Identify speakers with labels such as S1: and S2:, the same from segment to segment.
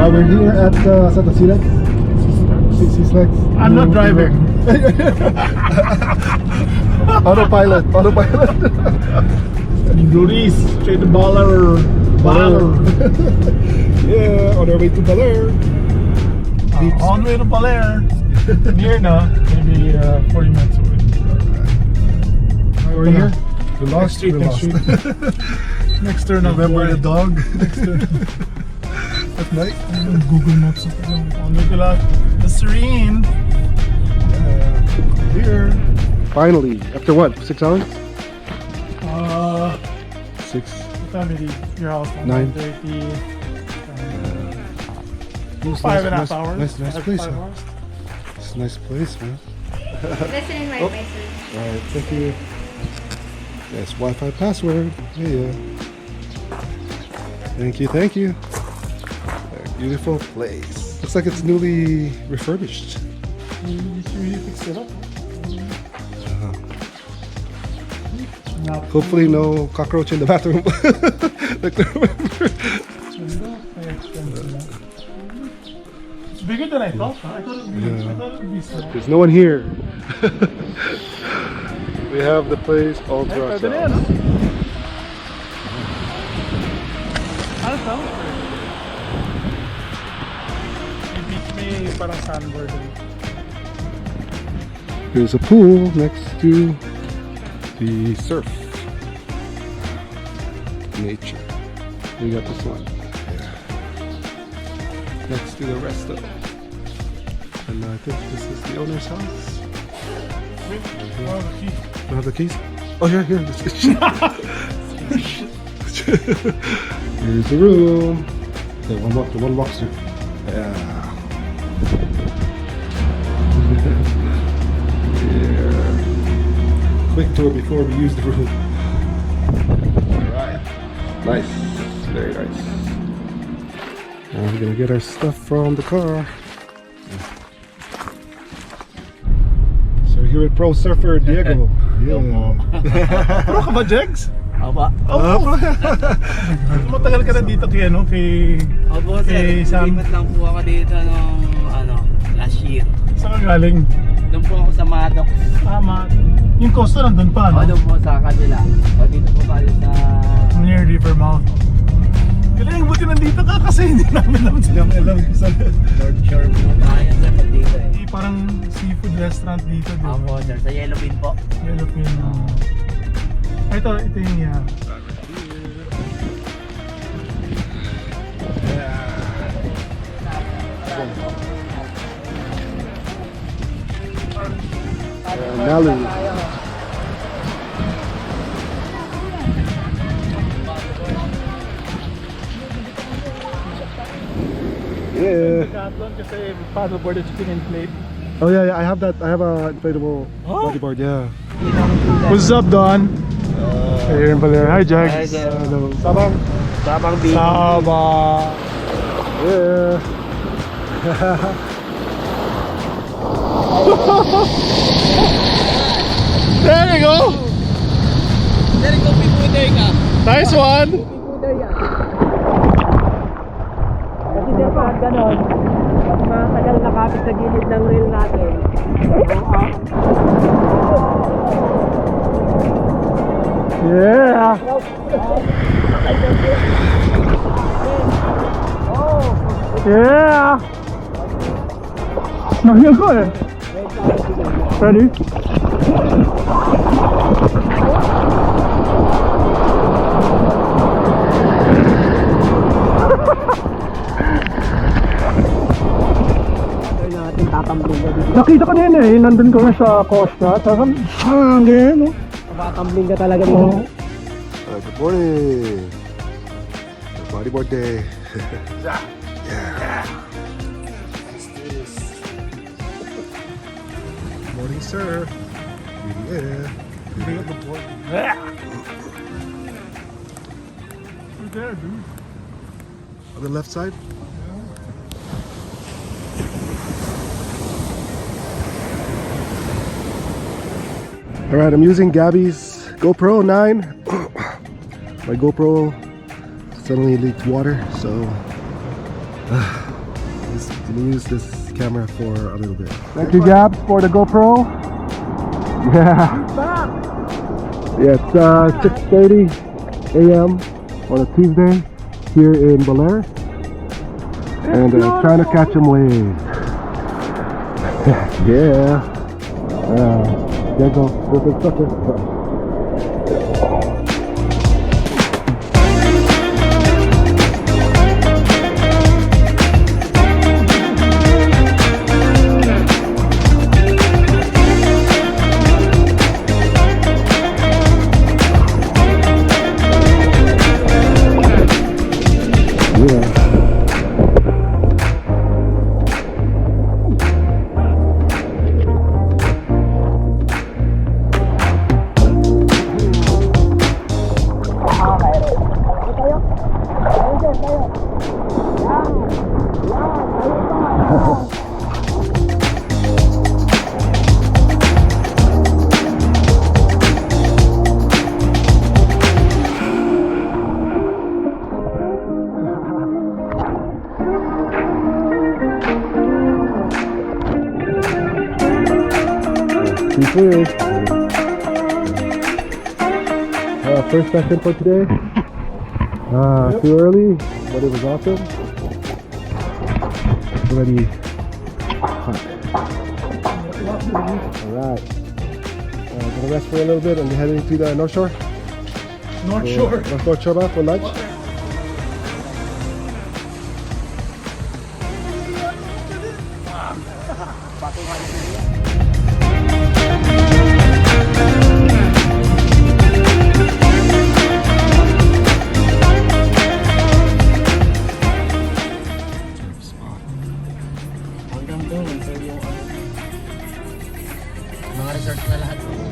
S1: we're here at Santa Silex. Silex.
S2: I'm not driving.
S1: Autopilot.
S2: Luis, straight to Baler.
S1: Yeah, on our way to Baler.
S2: On way to Baler. Near na, maybe 40 minutes away.
S1: We're here. We lost.
S2: Street,
S1: We
S2: next
S1: lost.
S2: street. Next turn of
S1: Remember the
S2: Buhay.
S1: dog
S2: Next turn.
S1: at night?
S2: Google Maps. On way to the Serene.
S1: Here. Finally, after what? 6 hours? 6.
S2: What time did you leave your house?
S1: 9:30.
S2: 5.5 hours.
S1: Nice place.
S2: 5
S1: Huh?
S2: hours.
S1: It's a nice place, man.
S3: Listen in my message.
S1: Alright, thank you. Yes, Wi-Fi password. Yeah. Thank you. Beautiful place. Looks like it's newly refurbished.
S2: You fixed it up.
S1: Hopefully no cockroach in the bathroom.
S2: It's bigger than I thought. I thought it would be small.
S1: There's no one here. We have the place all to
S2: Pwede na yan,
S1: ourselves.
S2: Ano to? May beach, may parang sandboard.
S1: There's a pool next to the surf. Nature. We got this one. Next to the resto. And I think this is the owner's house.
S2: Wait, oh, the key.
S1: Do I have the keys? Oh, here. Here's the room. The one walks through. Yeah. Quick tour before we use the room. Alright. Nice. Very nice. Now we're gonna get our stuff from the car. So we're here with pro surfer Diego. Yeah.
S2: Pro ka ba, Jegs?
S4: Aba.
S2: Oo. Matagal ka na dito kay
S4: Opo,
S2: kay
S4: sir.
S2: Sam.
S4: Lipat lang po ako dito nung last year.
S2: Saan ka galing?
S4: Doon po ako sa Maddox.
S2: Tama. Yung costa nandun pa, no?
S4: Doon po sa kanila. O dito po tayo sa...
S2: Near river mouth. Kailangan buti nandito ka kasi hindi namin alam kung saan.
S4: North Shore po tayo sir pag dito eh.
S2: Parang seafood restaurant dito.
S4: Opo sir, sa Yellowfin po.
S2: Yellowfin. Ito yung
S1: Nelly. Yeah.
S2: Decathlon kasi paddleboard at chicken inflate.
S1: Oh yeah, I have that. I have a inflatable bodyboard. Yeah.
S2: What's up, Don? Ayun pala. Hi, Jack.
S4: Hi, Jack.
S2: Hello.
S4: Sabang beach.
S2: Sabang.
S1: Yeah.
S2: There you go.
S4: There you go, pipuday ka.
S2: Nice one.
S4: Pipuday yan. Kasi sir pag ganon, pag matagal nakapit sa gilid ng rail natin,
S2: Yeah. Yeah. Nakita ko eh. Ready?
S5: Nakita ko din eh, nandun kami sa Costa, tapos ganyan, no?
S4: Tumbling ka talaga dito.
S1: Good morning. Bodyboard day. Yeah. Let's do this. Good morning, sir. Yeah.
S2: Bring up the board. Yeah. You're there, dude.
S1: On the left side. Alright, I'm using Gabby's GoPro 9. My GoPro suddenly leaked water, so use this camera for a little bit.
S5: Thank you, Gabs, for the GoPro. Yeah. Yeah, it's 6:30 a.m. on a Tuesday here in Baler, and trying to catch some waves. Yeah. There you go. Perfect sucker. First session for today. Too early, but it was awesome. Already hot. Alright. Gonna rest for a little bit and we're heading to the North Shore.
S2: North Shore.
S5: North Shore for lunch.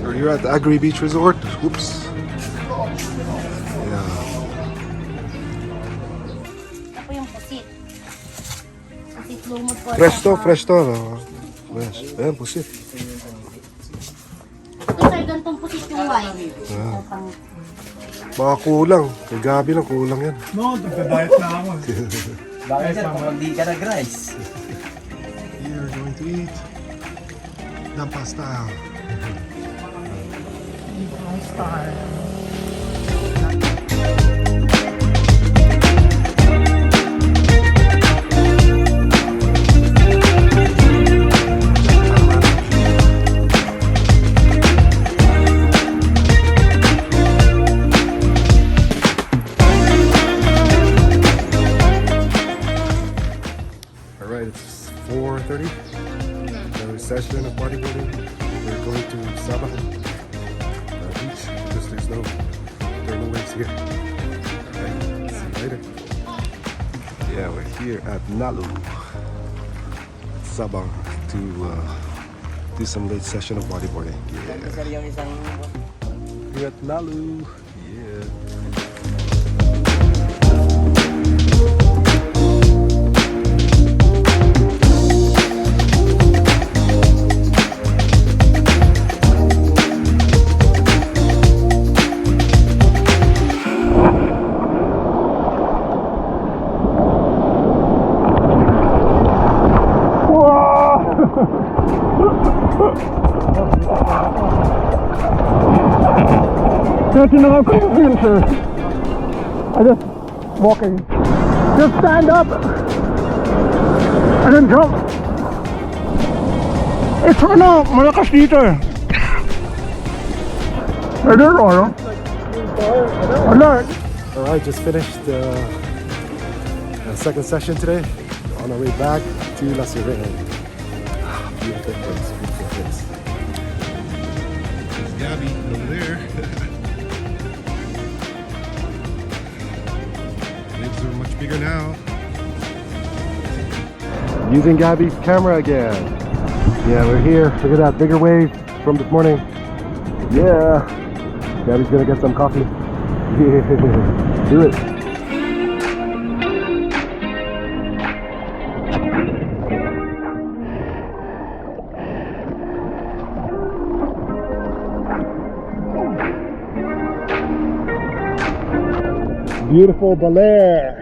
S1: We're here at the Agri Beach Resort. Oops. Yeah.
S3: Ito po yung pusit. Pusit lumot po.
S1: Fresh to, fresh to. No? Fresh. Ayan, pusit.
S3: Ito sir, gantong pusit yung white.
S1: Baka kulang. Kay Gabi lang, kulang yan.
S2: No, nagda-diet na ako.
S4: Bakit sir, kung hindi ka nag-rice?
S1: Here, we're going to eat Dampa style. Alright, it's 4:30. Another session of bodyboarding. We're going to Sabah beach because there are no waves here. Alright, see you later. Yeah, we're here at Nalu, Sabah, to do some late session of bodyboarding. Yeah.
S4: Sir, yung isang...
S1: Here at Nalu. Yeah.
S5: Tinanong ko yung yun, sir. I just walking. Just stand up and then jump. It's ano, malakas dito eh. I don't know. Alert.
S1: Alright, just finished the second session today. On our way back to La Sirena. Beautiful place, beautiful place. There's Gabby over there. Waves are much bigger now. Using Gabby's camera again. Yeah, we're here. Look at that, bigger wave from this morning. Yeah. Gabby's gonna get some coffee. Yeah, do it. Beautiful Baler.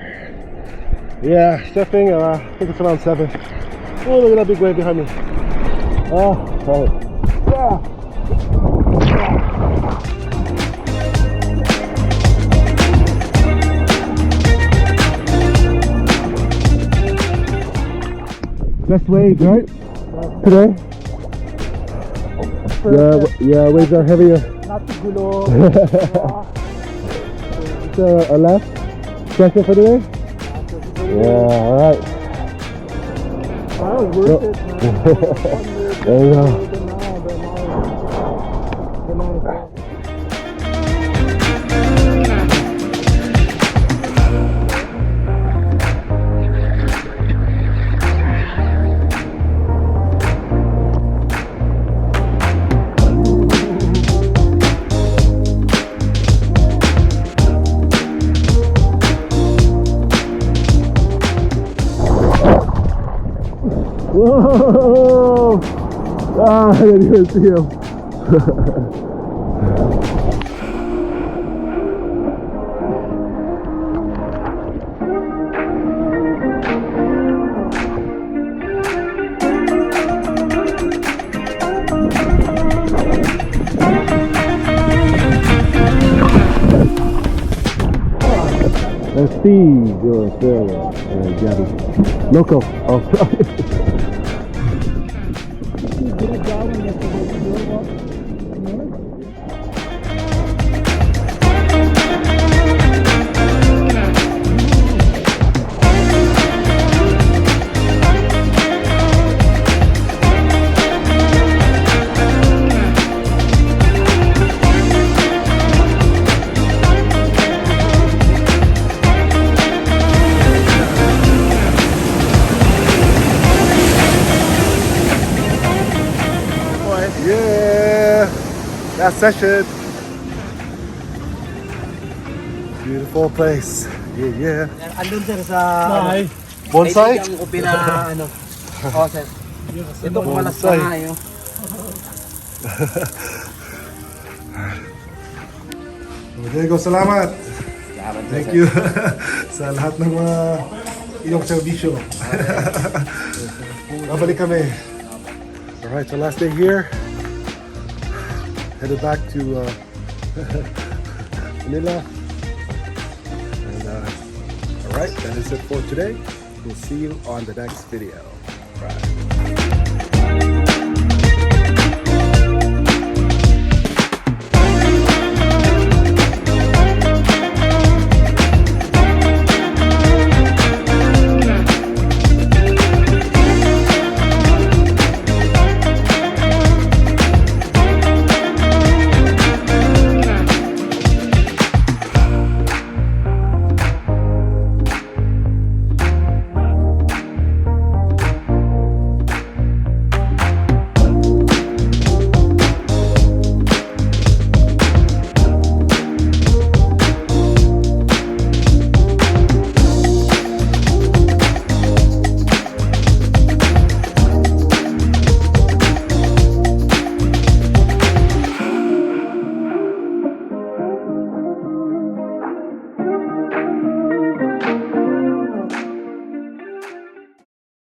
S5: Yeah, surfing, I think it's around 7. Oh, look at that big wave behind me. Oh, right. Yeah. Best wave, right? Today? Yeah, waves are heavier.
S4: Not too gulo.
S5: A left session for today? Yeah, alright.
S4: Wow, worth it, man.
S5: There you go. Whoa! Ah, I didn't even see him. Let's see. You're Australia. Gabby. Local. Oh, sorry. Yeah, that session. Beautiful place. Yeah.
S4: Andun sir sa
S5: Bonsai?
S4: kaibigan ko ano. Oh sir. Ito kumalas
S5: Bonsai.
S4: na ngayon.
S1: Diego, salamat. Thank you sa lahat ng mga iyong servisyo. Babalik kami. Alright, so last day here. Headed back to Manila. And alright, that is it for today. We'll see you on the next video. Bye.